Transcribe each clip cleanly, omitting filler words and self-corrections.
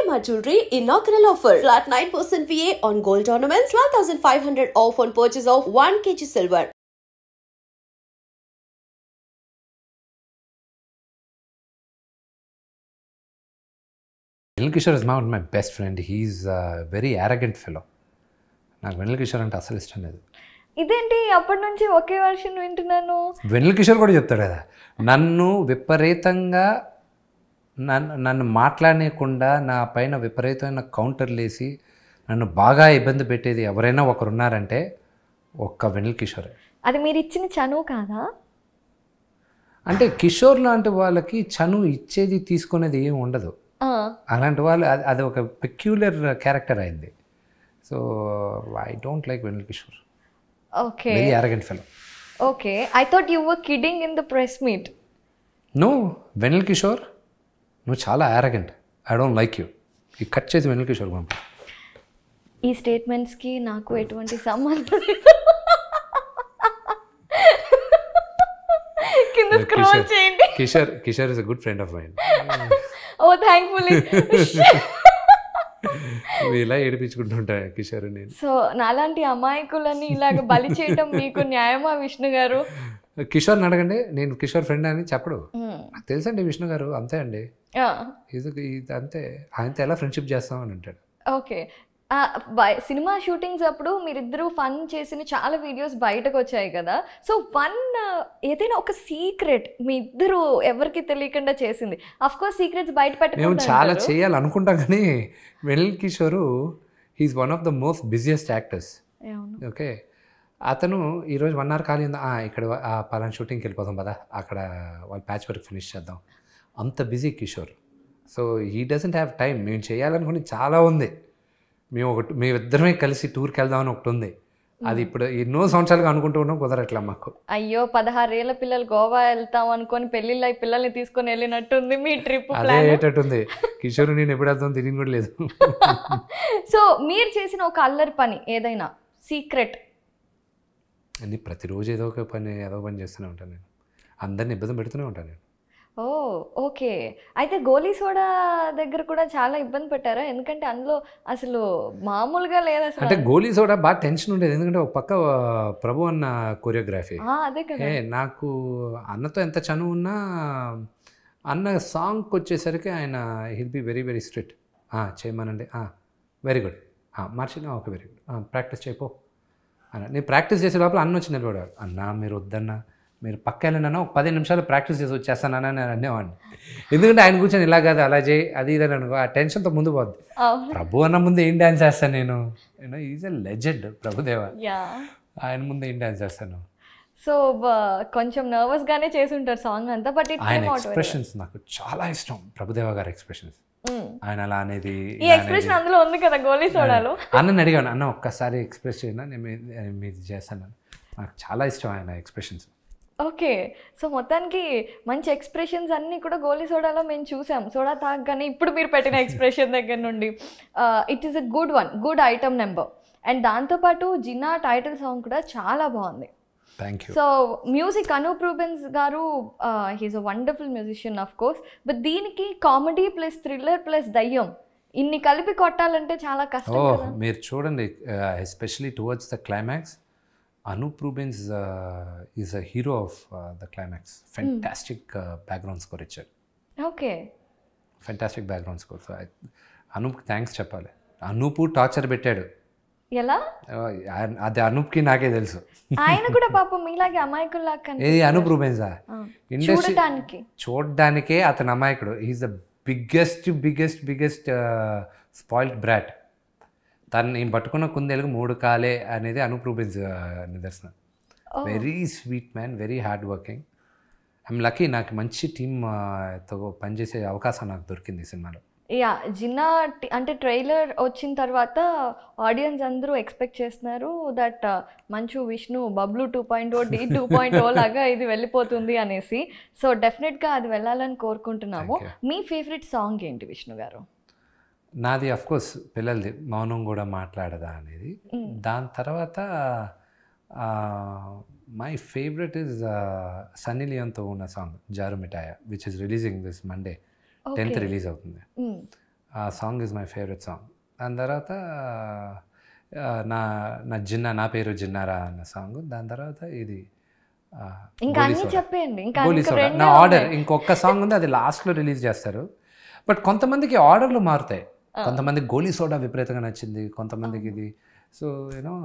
Shalimar Jewelry inaugural offer. Flat 9% VA on gold ornaments, 12,500 off on purchase of 1 kg silver. Vennela Kishore is not my best friend. He is very arrogant fellow. నాకు వెన్నెల కిషోర్ అంటే అసలు ఇష్టం లేదు. ఇదేంటి అప్పటి నుంచి ఒకే వర్షన్ వింటున్నాను. వెన్నెల కిషోర్ కూడా చెప్తాడు కదా, నన్ను విపరీతంగా నన్ను మాట్లాడకుండా నా పైన విపరీతమైన కౌంటర్లు వేసి నన్ను బాగా ఇబ్బంది పెట్టేది ఎవరైనా ఒకరు ఉన్నారంటే ఒక్క వెన్నెల కిషోరే. అది మీరు ఇచ్చిన చనువు కాదా? అంటే కిషోర్ లాంటి వాళ్ళకి చనువు ఇచ్చేది తీసుకునేది ఏమి ఉండదు. అలాంటి వాళ్ళు అది ఒక పెక్యులర్ క్యారెక్టర్ అయింది. So I don't like Vennela Kishore. Okay, very arrogant fellow. Okay, I thought you were kidding in the press meet. No, Vennela Kishore నువ్వు చాలా arrogant. I don't like you. ఈ కట్ చేసి వెన్నెల కిషోర్ పంపి. ఈ స్టేట్మెంట్స్కి నాకు ఎటువంటి సంబంధం కింద స్క్రోల్ చేయండి. Kishore is a good friend of mind. ఓ థ్యాంక్ఫుల్లీ. ఇలా ఏడిపించుకుంటుంటా కిషోర్ నేను. సో నాలాంటి అమాయకులని ఇలాగ బలి చేయటం మీకు న్యాయమా విష్ణు గారు? కిషోర్ని అడగండి, నేను కిషోర్ ఫ్రెండ్ అని చెప్పడు. నాకు తెలుసండి విష్ణు గారు అంతే అండి, ఇది అంతే, ఆయనతో ఎలా ఫ్రెండ్షిప్ చేస్తాం అని అంటాడు. ఓకే, సినిమా షూటింగ్స్ అప్పుడు మీరిద్దరూ ఫన్ చేసిన చాలా వీడియోస్ బయటకు వచ్చాయి కదా. సో ఫన్ ఏదైనా ఒక సీక్రెట్ మీ ఇద్దరు ఎవరికి తెలియకుండా చేసింది? అఫ్ కోర్స్ సీక్రెట్స్ బయట మేము పెట్టకుండా చాలా చేయాలనుకుంటాం, కానీ Vennela Kishore he is one of the most busiest actors. Okay, అతను ఈరోజు 1 hour ఖాళీ ఉందా, ఇక్కడ పలానా షూటింగ్కి వెళ్ళిపోతాం కదా, అక్కడ వాళ్ళు ప్యాచ్ వర్క్ ఫినిష్ చేద్దాం, అంత busy Kishore. So he doesn't have time. మేము చేయాలనుకుని చాలా ఉంది. మేమిద్దరమే కలిసి టూర్కి వెళ్దామని ఒకటి ఉంది. అది ఇప్పుడు ఎన్నో సంవత్సరాలుగా అనుకుంటూ ఉన్నాం, కుదరట్లా మాకు. అయ్యో, 16 ఏళ్ల పిల్లలు గోవా వెళ్తాం అనుకొని పెళ్ళిళ్ళ పిల్లల్ని తీసుకొని వెళ్ళినట్టుంది మీ ట్రిప్. అదే అయ్యేటట్టుంది. కిషోర్ నేను ఎప్పుడు వెళ్తాం తిరిగి కూడా లేదు. సో మీరు చేసిన ఒక అల్లరి పని ఏదైనా సీక్రెట్? అన్నీ ప్రతిరోజు ఏదో పని చేస్తూనే ఉంటాను నేను. అందరిని ఇబ్బంది పెడుతూనే ఉంటాను నేను. ఓ ఓకే, అయితే గోలీ సోడా దగ్గర కూడా చాలా ఇబ్బంది పెట్టారా? ఎందుకంటే అందులో అసలు మామూలుగా లేదు అసలు. అంటే గోలీ సోడా బాగా టెన్షన్ ఉండేది, ఎందుకంటే ఒక పక్క ప్రభు అన్న కొరియోగ్రఫీ. అదే కదా, నాకు అన్నతో ఎంత చనువు ఉన్నా అన్న సాంగ్కి వచ్చేసరికి ఆయన hill be very very strict. చేయమనండి, వెరీ గుడ్, మార్చిన ఓకే, వెరీ గుడ్, ప్రాక్టీస్ చేయపో అన్న. నేను ప్రాక్టీస్ చేసే లోపల అన్న వచ్చి నిలబడేవాడు. అన్న మీరు వద్దన్నా, మీరు పక్క వెళ్ళినా ఒక 15 నిమిషాలు ప్రాక్టీస్ చేసి వచ్చేస్తానని నేను అనేవాడిని. ఎందుకంటే ఆయన కూర్చొని ఇలా కాదు అలా చేయి అది ఇదని అనుకో, ఆ టెన్షన్తో ముందు పోద్ది. ప్రభు అన్న ముందు ఏం డ్యాన్స్ చేస్తాను నేను, ఈజ్ ఎ లెజెండ్ ప్రభుదేవ, ఆయన ముందు ఏం డ్యాన్స్ చేస్తాను. సో కొంచెం నర్వస్గానే చేసి ఉంటారు సాంగ్ అంతా, బట్ ఆయన ఎక్స్ప్రెషన్స్ నాకు చాలా ఇష్టం. ప్రభుదేవ గారి ఎక్స్ప్రెషన్స్, ఆయన అలా అనేది, ఈ ఎక్స్ప్రెషన్ అందులో ఉంది కదా గోలీ సోడాలో. అన్నని అడిగాను, అన్న ఒక్కసారి ఎక్స్ప్రెస్ చేయనా, నేను మీది చేస్తాను. నాకు చాలా ఇష్టం ఆయన ఎక్స్ప్రెషన్స్. ఓకే, సో మొత్తానికి మంచి ఎక్స్ప్రెషన్స్ అన్నీ కూడా గోలీ సోడాలో మేము చూసాం. సోడా తాగగానే ఇప్పుడు మీరు పెట్టిన ఎక్స్ప్రెషన్ దగ్గర నుండి it is a good one, good item number. And దాంతోపాటు జిన్నా టైటిల్ సాంగ్ కూడా చాలా బాగుంది. Thank you. So music Anup Rubens garu, he is a wonderful musician of course, but దీనికి కామెడీ ప్లస్ థ్రిల్లర్ ప్లస్ దయ్యం ఇన్ని కలిపి కొట్టాలంటే చాలా కష్టం కదా. మీరు చూడండి, especially towards the climax, Anup Rubens is a hero of the climax. Fantastic background score ఇచ్చాడు. Okay, fantastic background score. So అనూప్కి thanks చెప్పాలి. అనూప్ టార్చర్ పెట్టాడు. ఎలా? అది అనూప్కి నాకే తెలుసు. ఆయన కూడా పాపం మీలాగే అమాయకుల్లా ఏది అనూప్ రూబెన్సా? ఇండస్ట్రీ చూడటానికే అతను అమాయకుడు. Is the biggest spoiled brought. తను నేను పట్టుకున్న కుందేలకు 3 కాలే అనేది అనూప్ రూబెన్స్ నిదర్శనం. Very sweet man, very hard working. I'm lucky, నాకు మంచి టీమ్తో పనిచేసే అవకాశం నాకు దొరికింది ఈ సినిమాలో. యా, జిన్నా అంటే ట్రైలర్ వచ్చిన తర్వాత ఆడియన్స్ అందరూ ఎక్స్పెక్ట్ చేస్తున్నారు దట్ మంచు విష్ణు బబ్లు 2.0 డి 2.0 లాగా ఇది వెళ్ళిపోతుంది అనేసి. సో డెఫినెట్గా అది వెళ్ళాలని కోరుకుంటున్నాము. మీ ఫేవరెట్ సాంగ్ ఏంటి విష్ణు గారు? నాది అఫ్కోర్స్ పిల్లలది మౌనం కూడా మాట్లాడదా అనేది. దాని తర్వాత మై ఫేవరెట్ ఇస్ సన్నీ లియోన్తో ఉన్న సాంగ్ జారు మిఠాయ, which is releasing this Monday 10th release అవుతుంది. ఆ song is my favourite song. దాని తర్వాత నా నా జిన్నా నా పేరు జిన్నారా అన్న సాంగ్. దాని తర్వాత ఇది ఇంకా అన్నీ చెప్పేయండి. ఇంకా గోలీ సోడా. నా ఆర్డర్ ఇంకొక సాంగ్ ఉంది, అది లాస్ట్లో రిలీజ్ చేస్తారు. బట్ కొంతమందికి ఆర్డర్లు మారుతాయి. కొంతమందికి గోలీ సోడా విపరీతంగా నచ్చింది, కొంతమందికి ఇది. సో యూనో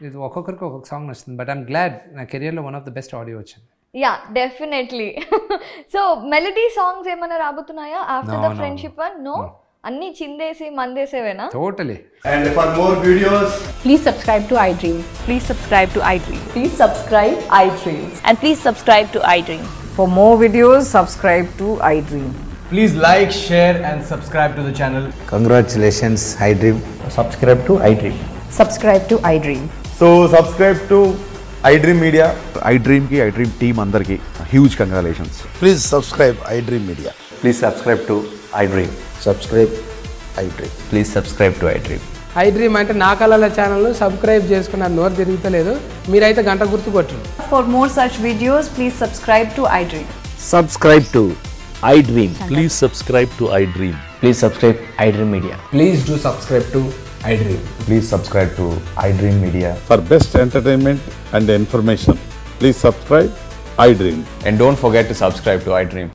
ఇది ఒక్కొక్కరికి ఒక్కొక్క సాంగ్ నచ్చుతుంది. బట్ ఐఎమ్ గ్లాడ్ నా కెరియర్లో one of the best audio వచ్చింది. Yeah definitely. So melody songs ఏమైనా రాబోతున్నాయా after the friendship one? No, అన్ని చిందేసి మందేసేవేనా? Totally. And for more videos, please subscribe to iDream. Please subscribe to iDream. Please subscribe iDream. And please subscribe to iDream. For more videos, subscribe to iDream. please like, share and subscribe to the channel. Congratulations, iDream. Subscribe to iDream. Subscribe to iDream. So subscribe to iDream Media. iDream ki iDream team andarki huge congratulations. Please subscribe iDream Media. Please subscribe to iDream. Subscribe iDream. Please subscribe to iDream. iDream అంటే నా కళల channel subscribe చేసుకున్నారు, నోరు తిరుగుతలేదు. మీరైతే గంట గుర్తు కొట్టండి. For more such videos, please subscribe to iDream. Subscribe to iDream. Please subscribe to iDream. Please subscribe iDream Media. Please do subscribe to iDream. Please subscribe to iDream Media. For best entertainment and information, please subscribe iDream. And don't forget to subscribe to iDream.